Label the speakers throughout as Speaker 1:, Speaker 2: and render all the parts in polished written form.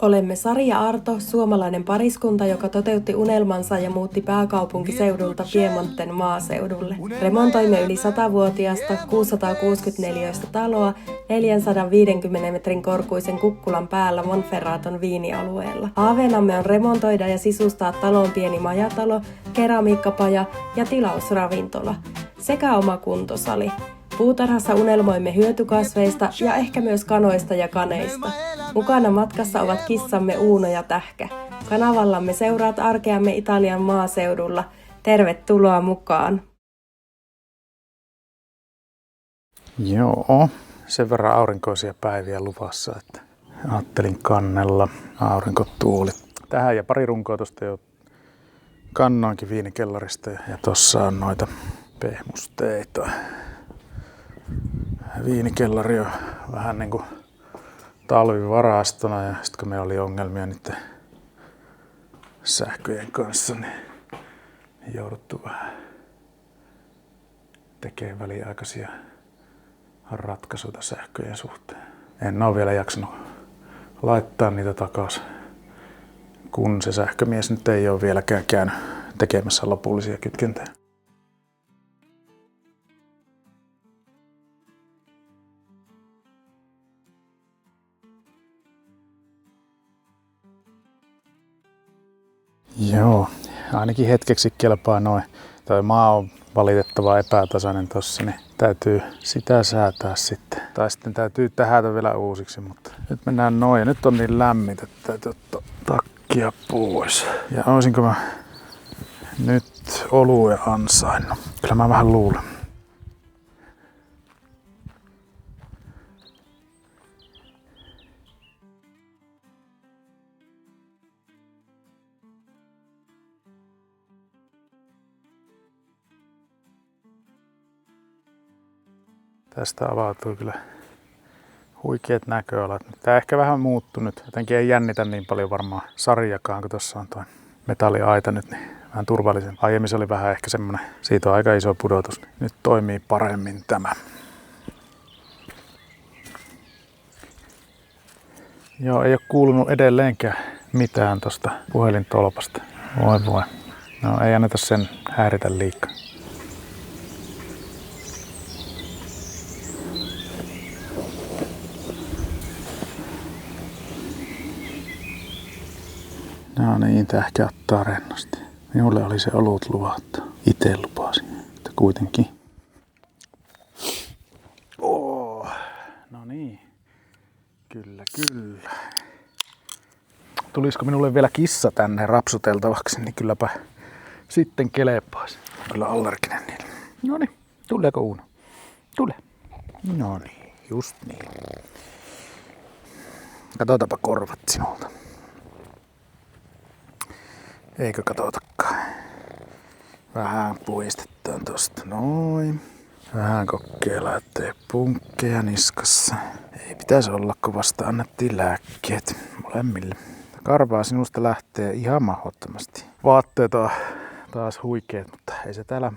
Speaker 1: Olemme Sari ja Arto, suomalainen pariskunta, joka toteutti unelmansa ja muutti pääkaupunkiseudulta Piemonten maaseudulle. Remontoimme yli 100-vuotiasta 664 taloa 450 metrin korkuisen kukkulan päällä Monferraton viinialueella. Haaveenamme on remontoida ja sisustaa talon pieni majatalo, keramiikkapaja ja tilausravintola sekä oma kuntosali. Puutarhassa unelmoimme hyötykasveista ja ehkä myös kanoista ja kaneista. Mukana matkassa ovat kissamme Uuno ja Tähkä. Kanavallamme seuraat arkeamme Italian maaseudulla. Tervetuloa mukaan!
Speaker 2: Joo, sen verran aurinkoisia päiviä luvassa, että ajattelin kannella aurinkotuolit. Tähän ja pari runkoa tuosta jo kannoinkin viinikellarista ja tossa on noita pehmusteita. Viinikellari on vähän niinku talvivarastona ja sitten kun meillä oli ongelmia niiden sähköjen kanssa, niin jouduttu vähän tekemään väliaikaisia ratkaisuja sähköjen suhteen. En ole vielä jaksanut laittaa niitä takaisin, kun se sähkömies nyt ei ole vieläkään käynyt tekemässä lopullisia kytkentöjä. Joo, ainakin hetkeksi kelpaa noin. Toi maa on valitettavan epätasainen tossa, niin täytyy sitä säätää sitten. Tai sitten täytyy tähätä vielä uusiksi, mutta nyt mennään noin. Ja nyt on niin lämmintä, että täytyy ottaa takkia pois. Ja olisinko mä nyt oluen ansainnut? Kyllä mä vähän luulen. Tästä avautuu kyllä huikeat näköalat. Tää ehkä vähän muuttunut. Jotenkin ei jännitä niin paljon varmaan sarjakaan, kun tuossa on tuo metalliaita nyt, niin vähän turvallisen. Aiemmin se oli vähän ehkä semmonen, siitä on aika iso pudotus. Nyt toimii paremmin tämä. Joo, ei ole kuulunut edelleenkään mitään tosta puhelintolpasta. Voi. No ei anneta sen häiritä liikaa. No niin, Tähkä ottaa rennosti. Minulle oli se olut luvattu. Itse lupasin, että kuitenkin. No niin. Kyllä. Tulisiko minulle vielä kissa tänne rapsuteltavaksi, niin kylläpä sitten kelepaisi. Kyllä allerginen niille. No niin, tuleeko Uuno? Tule. No niin, just niin. Katsotaanpa korvat sinulta. Eikö katsotakaan? Vähän puistetaan tosta noin. Vähän kokeillaan, ettei punkkeja niskassa. Ei pitäisi olla, kun vasta annettiin lääkkeet molemmille. Karvaa sinusta lähtee ihan mahdottomasti. Vaatteet on taas huikeet, mutta ei se täällä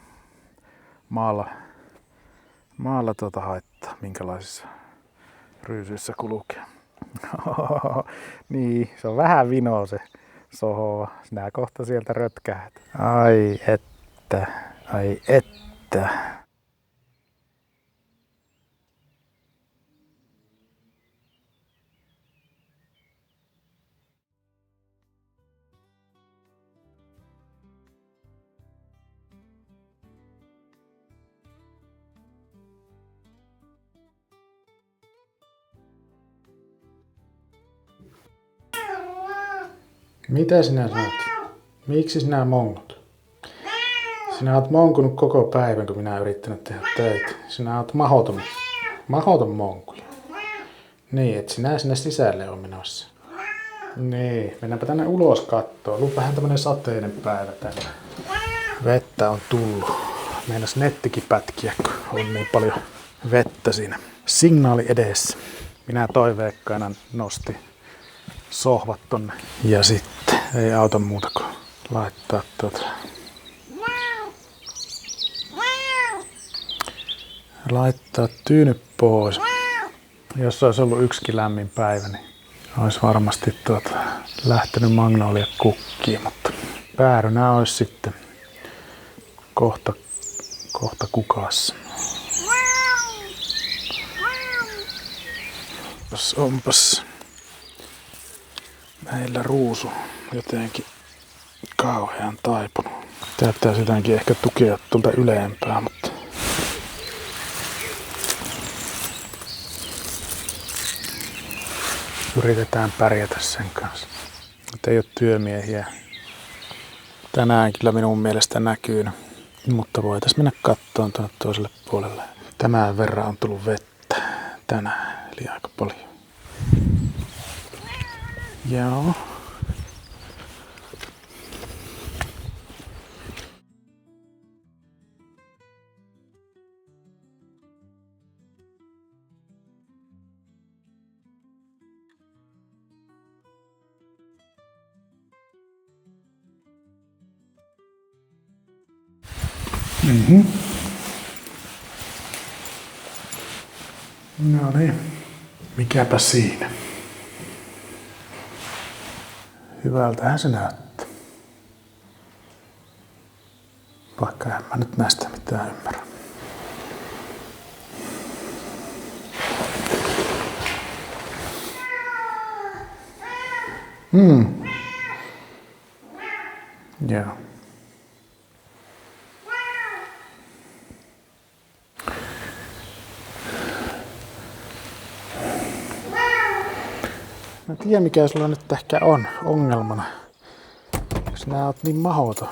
Speaker 2: maalla haittaa, minkälaisissa ryysyissä kulkee. Niin, se on vähän vinoa se sohova. Sinä kohta sieltä rötkäät. Ai että. Mitä sinä saat? Miksi sinä mongot? Sinä oot monkunut koko päivän, kun minä yrittänyt tehdä töitä. Sinä oot mahoton monkuja. Niin, et sinä sinne sisälle on menossa. Niin, mennäänpä tänne ulos kattoo. Ollut vähän tämmönen sateinen päivä tänne. Vettä on tullut. Meinas nettikin pätkiä, kun on niin paljon vettä siinä. Signaali edessä. Minä toiveikkaana nosti sohvat tonne. Ja sitten ei auta muuta kuin laittaa laittaa tyynyt pois. Jos olisi ollut yksikin lämmin päivä, niin Olisi varmasti lähtenyt magnolia kukkiin, mutta päärynä olisi sitten kohta kukassa. Onpas meillä ruusu jotenkin kauhean taipunut. Tää pitää sitäkin ehkä tukea tuolta ylempää, mutta yritetään pärjätä sen kanssa. Mutta ei ole työmiehiä. Tänään kyllä minun mielestä näkyy, mutta voitaisiin mennä kattoon tuonne toiselle puolelle. Tämän verran on tullut vettä tänään, eli aika paljon. Joo. No niin, mikäpä siinä. Hyvältähän se näyttää. Vaikka en mä nyt näistä mitään ymmärrä. Joo. Mä en tiedä mikä sulla nyt ehkä on ongelmana. Jos nää oot niin mahoton.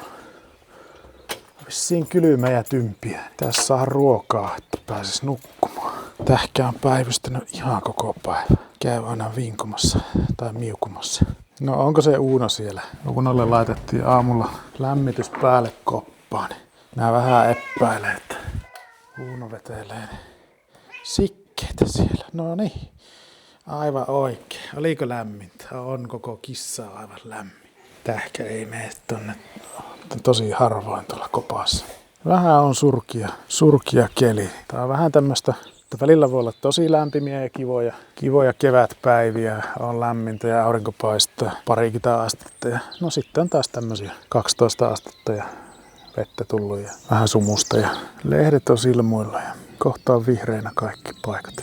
Speaker 2: Vissiin kylmä ja tympiä. Tässä saa ruokaa, että pääsis nukkumaan. Tähkä on päivystänyt ihan koko päivä. Käy aina vinkumassa tai miukumassa. No onko se Uuno siellä? Uunolle laitettiin aamulla lämmitys päälle koppaan. Nää vähän epäilee, että Uuno vetelee sikkeitä siellä. No niin. Aivan oikein. Oliko lämmintä? On koko kissa aivan lämmin. Tähkä ei mene tonne. Tosi harvoin tuolla kopassa. Vähän on surkia keli. Tää on vähän tämmöstä, että välillä voi olla tosi lämpimiä ja kivoja kevätpäiviä. On lämmintä ja aurinko paistaa parikymmentä astetta. Ja no sitten on taas tämmösiä 12 astetta ja vettä tullut ja vähän sumusta ja lehdet on silmuilla ja kohta on vihreinä kaikki paikat.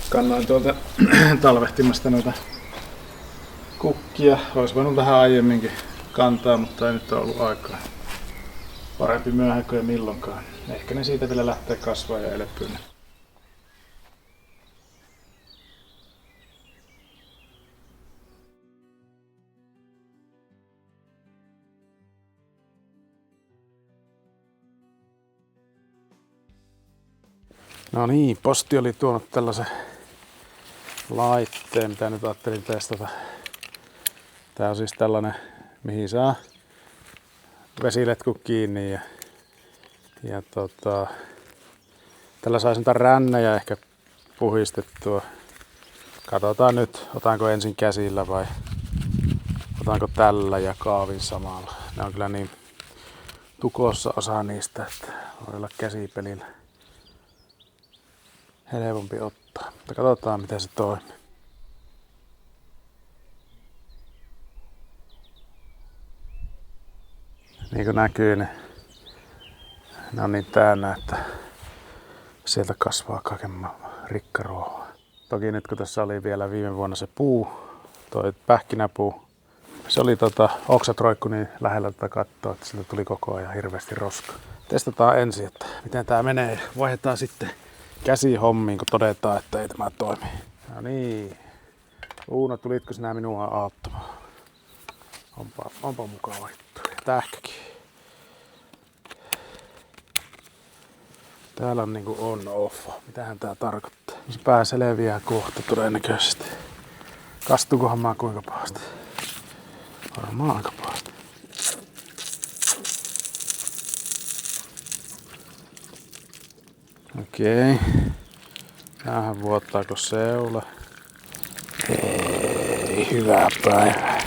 Speaker 2: Kannoin tuolta talvehtimasta noita kukkia. Olisi voinut vähän aiemminkin kantaa, mutta ei nyt ole ollut aikaa. Parempi myöhään kuin ei milloinkaan. Ehkä ne siitä vielä lähtee kasvaa ja elpyy. No niin, posti oli tuonut tällaisen laitteen, mitä nyt ajattelin testata. Tää on siis tällainen, mihin saa vesiletkut kiinni ja tällä saisi niitä rännejä ehkä puhistettua. Katsotaan nyt, otanko ensin käsillä vai otanko tällä ja kaavin samalla. Ne on kyllä niin tukossa osa niistä, että voi olla käsipelillä helpompi ottaa. Mutta katsotaan miten se toimii. Niin kuin näkyy, niin ne on niin täynnä, että sieltä kasvaa kaiken maailman rikkaruohoa. Toki nyt kun tässä oli vielä viime vuonna se puu, toi pähkinäpuu, se oli oksat roikku niin lähellä tätä kattoa, että siltä tuli koko ajan hirveästi roskaa. Testataan ensin, että miten tää menee ja vaihdetaan sitten käsihommiin, kun todetaan, että ei tämä toimi. No niin. Uuno, tulitko sinä minua auttamaan? Onpa mukava juttu. Tähkäkin. Täällä on niinku on-off. Mitähän tää tarkoittaa? Se pää selviää kohta todennäköisesti. Kastuukohan mä kuinka pahasti? Varmaan aika pahasti. Okei. Tämähän vuottaako seula? Ei, hyvää päivää.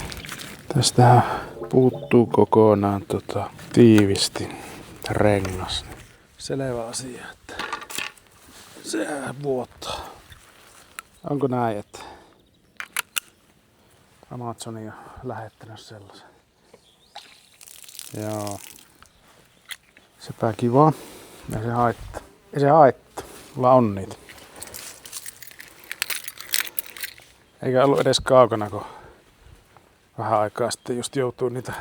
Speaker 2: Tästähän puuttuu kokonaan tiivisti rengas. Selvä asia, että sehän vuottaa. Onko näin, että Amazoni on lähettänyt sellaisen? Joo. Sepä kiva. Ei se haittaa. Ei se haittaa. Mulla on niitä. Eikä ollut edes kaukana, kun vähän aikaa sitten just joutuu niitä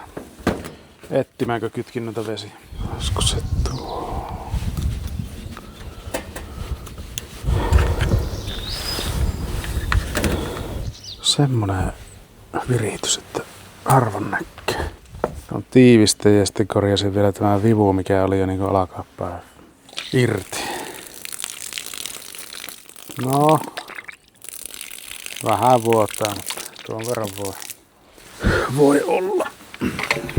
Speaker 2: etsimään, kun kytkin noita vesiä. Olisiko se tuo? Semmonen viritys, että harvoin näkee. On tiivistä ja sitten korjasin vielä tämä vivu, mikä oli jo niinku alakappaa irti. No, vähän vuotaa, mutta tuon verran voi olla.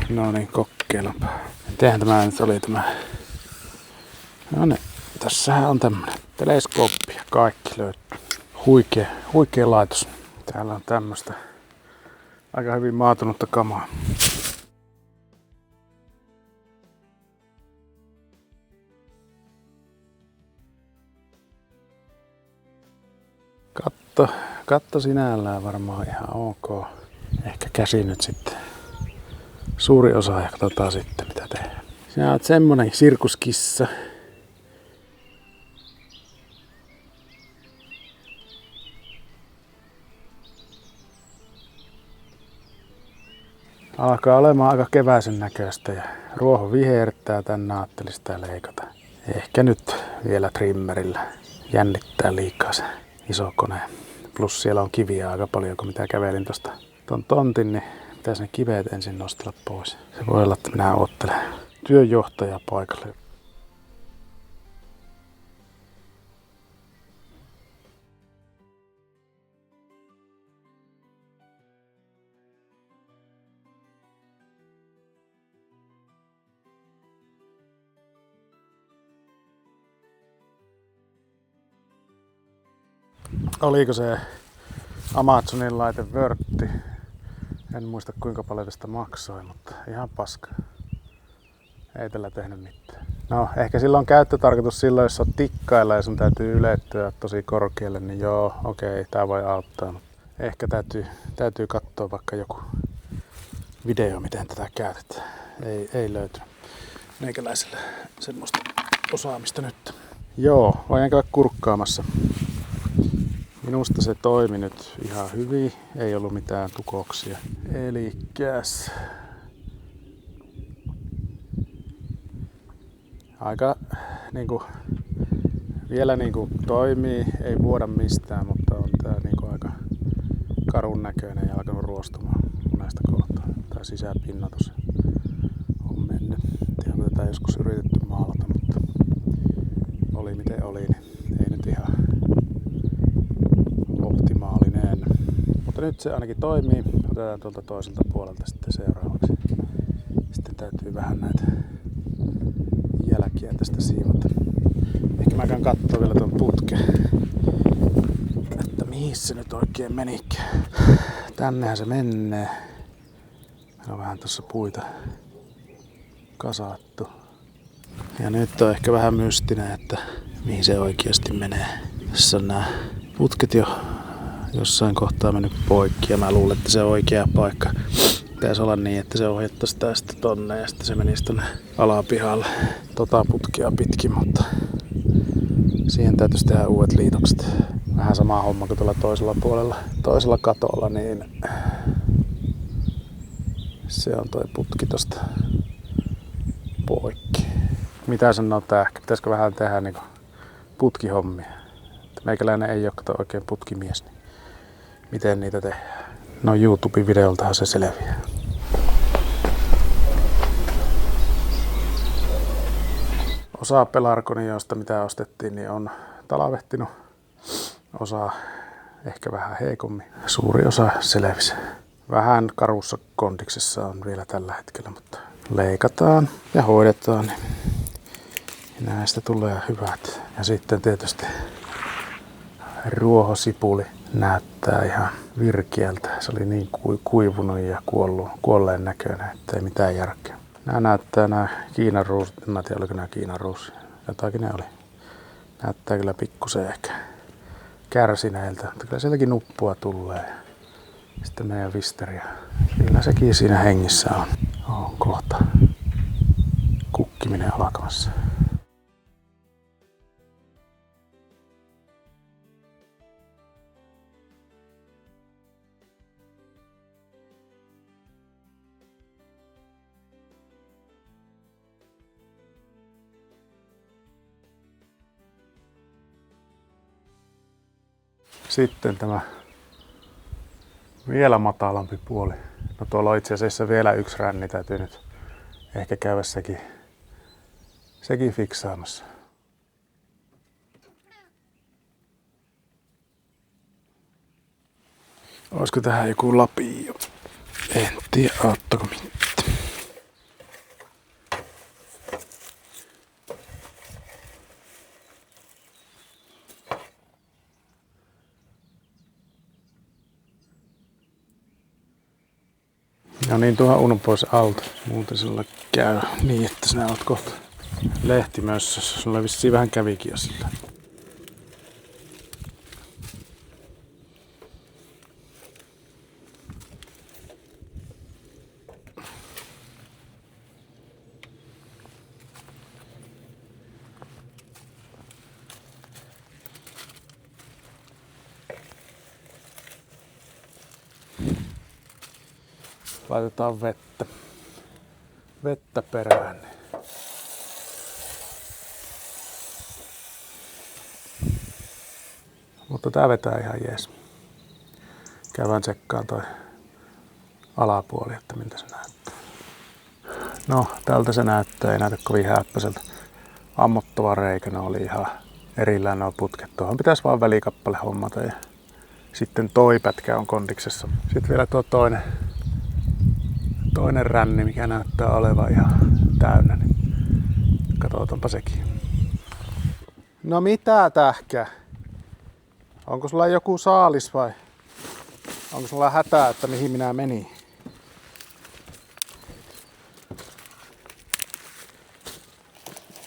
Speaker 2: No niin, kokeillaanpa. Mitenhän tämä nyt oli tämä? No niin, tässähän on tämmönen teleskooppi ja kaikki löytyy. Huikea laitos. Täällä on tämmöstä aika hyvin maatunutta kamaa. Katto sinällään varmaan ihan ok. Ehkä käsi nyt sitten. Suuri osa ja katsotaan sitten mitä tehdään. Sinä oot semmonen sirkuskissa. Alkaa olemaan aika keväisen näköistä ja ruoho vihertää, tänne ajattelin sitä leikata. Ehkä nyt vielä trimmerillä. Jännittää liikaa se iso kone. Plus siellä on kiviä aika paljon, kun mitä kävelin tosta ton tontin, niin pitäisi ne kiveet ensin nostella pois. Se voi olla, että minä oottelen työnjohtajaa paikalle. Oliko se Amazonin laite vörtti? En muista kuinka paljon tästä maksoi, mutta ihan paska. Ei tällä tehnyt mitään. No, ehkä sillä on käyttötarkoitus silloin, jos on tikkailla ja sun täytyy ylettyä tosi korkealle, niin joo, okei, tää voi auttaa. Mutta ehkä täytyy katsoa vaikka joku video, miten tätä käytetään. Ei löyty meikäläiselle semmoista osaamista nyt. Joo, voin käydä kurkkaamassa. Minusta se toimi nyt ihan hyvin, ei ollut mitään tukoksia. Elikkäs aika niinku vielä niinku toimii, ei vuoda mistään, mutta on tää niinku aika karun näköinen ja alkanut ruostumaan monesta kohtaa. Tää sisäpinnatus on mennyt. Tiedän, tätä joskus yritetty maalata, mutta oli miten oli, niin ei nyt ihan optimaalinen. Mutta nyt se ainakin toimii. Otetaan tuolta toiselta puolelta sitten seuraavaksi. Sitten täytyy vähän näitä jälkiä tästä siivota. Ehkä mä käyn kattoo vielä tuon putken, että mihin se nyt oikein menikään. Tännehän se menee. Meillä on vähän tuossa puita kasattu. Ja nyt on ehkä vähän mystinen, että mihin se oikeasti menee. Tässä on nämä putket jo jossain kohtaa mennyt poikki ja mä luulen, että se on oikea paikka. Pitäisi olla niin, että se ohjattaisi tästä tonne ja sitten se menisi tonne alapihalle putkea pitkin, mutta siihen täytyisi tehdä uudet liitokset. Vähän sama homma kuin tuolla toisella puolella, toisella katolla, niin se on toi putki tosta poikki. Mitä sanoo tää? Pitäisikö vähän tehdä niinku putkihommia? Meikäläinen ei ole oikein putkimies, niin miten niitä tehdään? No YouTube-videoltahan se selviää. Osa pelargonioista, mitä ostettiin, niin on talvehtinut. Osa ehkä vähän heikommin. Suuri osa selvisi. Vähän karussa kondiksessa on vielä tällä hetkellä, mutta leikataan ja hoidetaan, niin näistä tulee hyvät. Ja sitten tietysti ruohosipuli näyttää ihan virkeältä. Se oli niin kuivunut ja kuolleen näköinen, että ei mitään järkeä. Nämä näyttää nämä Kiinan ruusit, en tiedä oliko nämä Kiinan ruusi. Jotakin ne oli. Näyttää kyllä pikkusen ehkä kärsineiltä, mutta kyllä sieltäkin nuppua tulee. Sitten meidän Wisteria. Kyllä sekin siinä hengissä on kohta kukkiminen alkamassa. Sitten tämä vielä matalampi puoli. No tuolla on itse asiassa vielä yksi ränni, täytyy nyt ehkä käydä sekin fiksaamassa. Olisiko tähän joku lapio? En tiedä, auttako mitään. No niin, tuohon unun pois alta. Muuten sulla käy niin, että sinä oot kohta lehtimössä. Sulla vissiin vähän kävikin jo sillä. Laitetaan vettä perään. Mutta tää vetää ihan jees. Käydään tsekkaan toi alapuoli, että miltä se näyttää. No, tältä se näyttää, ei näytä kovin häppäiseltä. Ammottava reikä, ne oli ihan erillään nuo putket. Tuohon pitäisi vaan välikappale hommata ja sitten toi pätkä on kondiksessa. Sitten vielä tuo toinen ränni, mikä näyttää olevan ihan täynnä. Niin katsotaanpa sekin. No mitä tähkä? Onko sulla joku saalis vai onko sulla hätää, että mihin minä menin?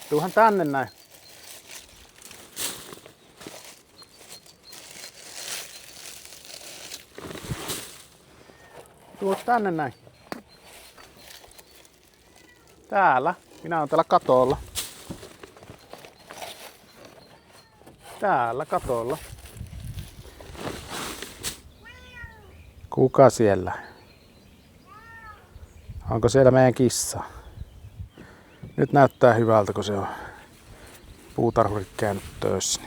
Speaker 2: Tuuhan tänne näin. Tuu tänne näin. Täällä. Minä olen täällä katolla. Täällä katolla. Kuka siellä? Onko siellä meidän kissa? Nyt näyttää hyvältä, kun se on puutarhurit käynyt töissä.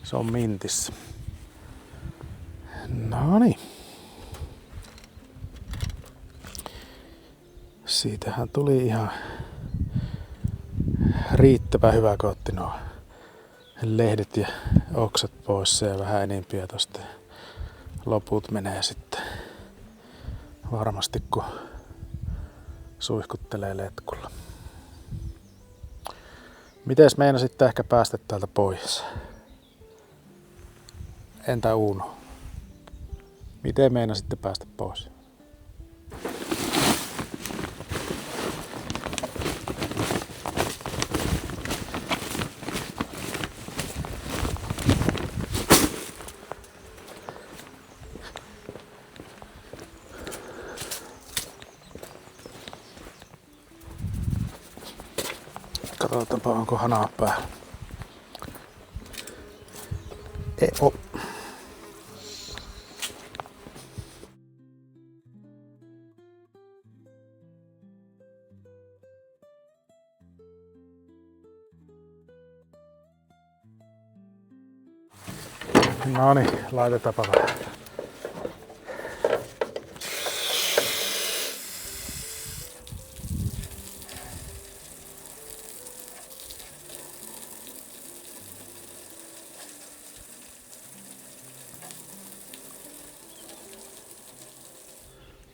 Speaker 2: Se on mintissä. Noniin. Siitähän tuli ihan riittävän hyvä, kun otti nuo lehdet ja oksat pois ja vähän enempiä tosta. Loput menee sitten varmasti, kun suihkuttelee letkulla. Mites meina sitten ehkä päästä täältä pois? Entä Uno? Miten meina sitten päästä pois? Katsotaanpa, onko hanaa päällä. Ei oo. Noniin, laitetaanpa vähän.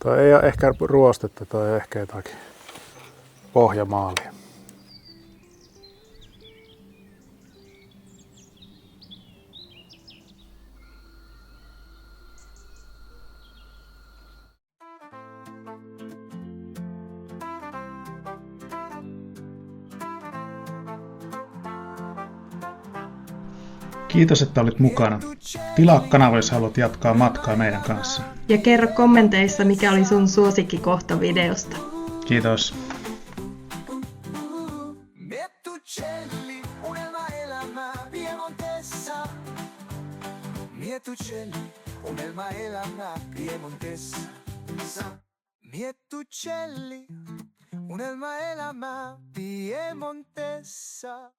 Speaker 2: Toi ei ole ehkä ruostetta, toi on ehkä jotakin pohjamaalia.
Speaker 3: Kiitos, että olit mukana. Tilaa kanava, jos haluat jatkaa matkaa meidän kanssa.
Speaker 1: Ja kerro kommenteissa, mikä oli sun suosikkikohta videosta.
Speaker 3: Kiitos.
Speaker 4: Miettucelli, unelmaelämää Piemontessa. Miettucelli, unelmaelämää Piemontessa. Miettucelli, unelmaelämää Piemontessa.